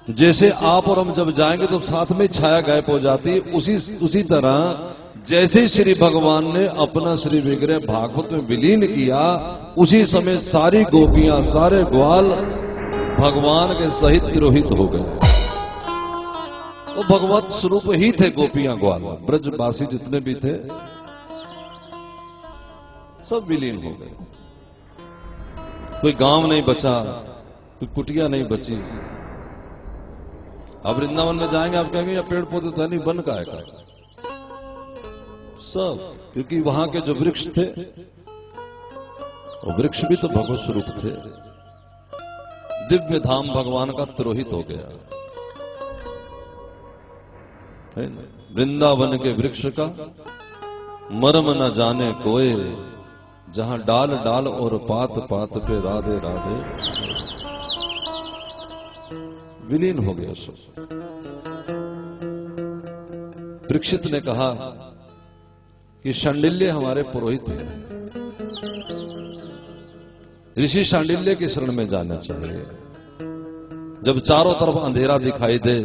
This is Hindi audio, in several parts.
जैसे आप और हम जब जाएंगे तो साथ में छाया गायब हो जाती है, उसी तरह जैसे श्री भगवान ने अपना श्री विग्रह भागवत में विलीन किया, उसी समय सारी गोपियां, सारे ग्वाल भगवान के सहित तिरोहित हो गए। वो भगवत स्वरूप ही थे गोपियां ग्वाल, ब्रजवासी जितने भी थे सब विलीन हो गए। कोई गांव नहीं बचा, कोई कुटिया नहीं बची। अब वृंदावन में जाएंगे, आप कहेंगे या पेड़ पौधे तो नहीं, वन का है सब, क्योंकि वहां के जो वृक्ष थे वो वृक्ष भी तो भगवत स्वरूप थे। दिव्य धाम भगवान का तिरोहित हो गया है ना। वृंदावन के वृक्ष का मर्म न जाने कोई, जहां डाल डाल और पात पात पे राधे राधे विलीन हो गया सब। परीक्षित ने कहा कि शांडिल्य हमारे पुरोहित हैं, ऋषि शांडिल्य की शरण में जाना चाहिए। जब चारों तरफ अंधेरा दिखाई दे,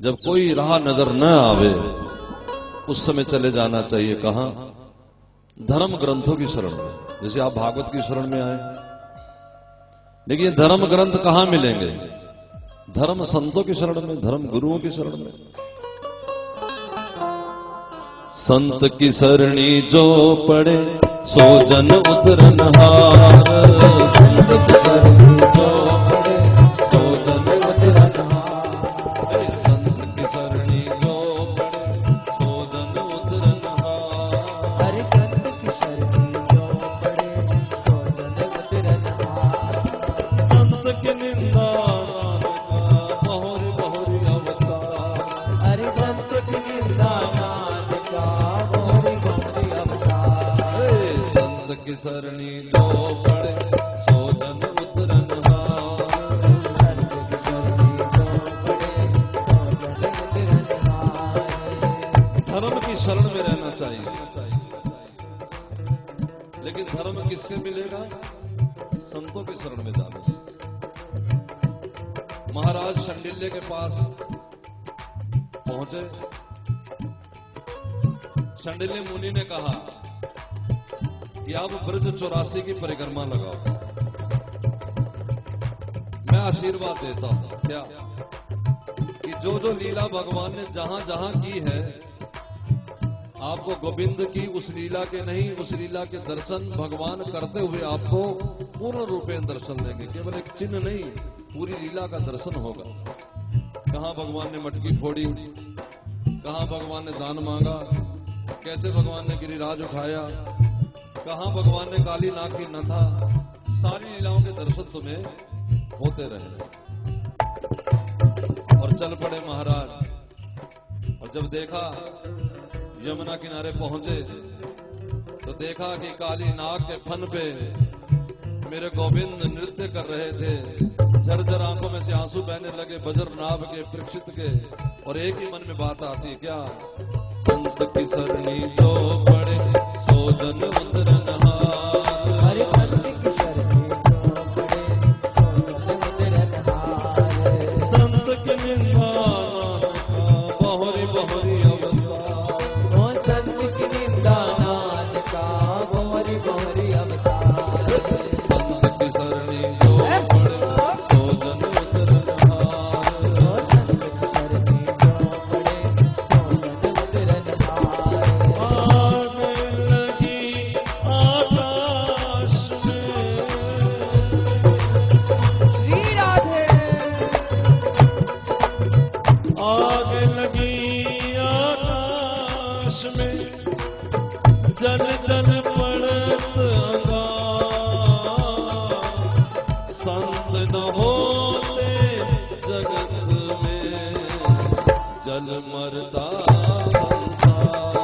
जब कोई राह नजर न आवे, उस समय चले जाना चाहिए। कहां? धर्म ग्रंथों की शरण में। जैसे आप भागवत की शरण में आए, लेकिन धर्म ग्रंथ कहां मिलेंगे? धर्म संतों की शरण में, धर्म गुरुओं की शरण में। संत की सरणी जो पड़े सो जन उतरनहार, संत की सरणी जो पड़े सो जन उतरनहार, संत की सरणी जो पड़े सो जन उतरनहार, अरे संत की सरणी जो पड़े सो जन उतरनहार, संत की निंदा बहुरी बहुरी अवतार, अरे संत की निंदा नाद का बहुरी बहुरी अवतार, संत की सरणी जो पड़े सो जन उतरनहार, संत की सरणी जो पड़े सो जन उतरनहार। धर्म की शरण में रहना चाहिए। लेकिन धर्म किससे मिलेगा? संतों की शरण में जाने से। महाराज शांडिल्य के पास पहुंचे। शांडिल्य मुनि ने कहा कि आप ब्रज 84 की परिक्रमा लगाओ, मैं आशीर्वाद देता हूं। क्या? कि जो जो लीला भगवान ने जहां जहां की है, आपको गोविंद की उस लीला के नहीं, उस लीला के दर्शन भगवान करते हुए आपको पूर्ण रूपे दर्शन देंगे। केवल एक चिन्ह नहीं, पूरी लीला का दर्शन होगा। कहां भगवान ने मटकी फोड़ी, कहां भगवान ने दान मांगा, कैसे भगवान ने गिरिराज उठाया, कहां भगवान ने काली नाग की नथा, सारी लीलाओं के दर्शन तुम्हें होते रहे। और चल पड़े महाराज। और जब देखा, यमुना किनारे पहुंचे तो देखा कि काली नाग के फन पे मेरे गोविंद नृत्य कर रहे थे। झरझर आंखों में से आंसू बहने लगे बज्रनाभ के, परीक्षित के। और एक ही मन में बात आती है, क्या? संत की सरणी जो पड़े सो जन उतरनहार, अरे संत की सरणी जो पड़े सो जन उतरनहार, संत की निंदा बहुरी बहुरी अवतार, ओ संत की निंदा नाद का बहुरी बहुरी अवतार, संत की सरणी जो पड़े सो जन उतरनहार, ओ संत की सरणी जो पड़े सो जन उतरनहार। आने लगी आकाश में, श्री राधे आग लगी आकाश में, जल जल पड़त अंगार, संत न होते जगत में, जल मरता संसार।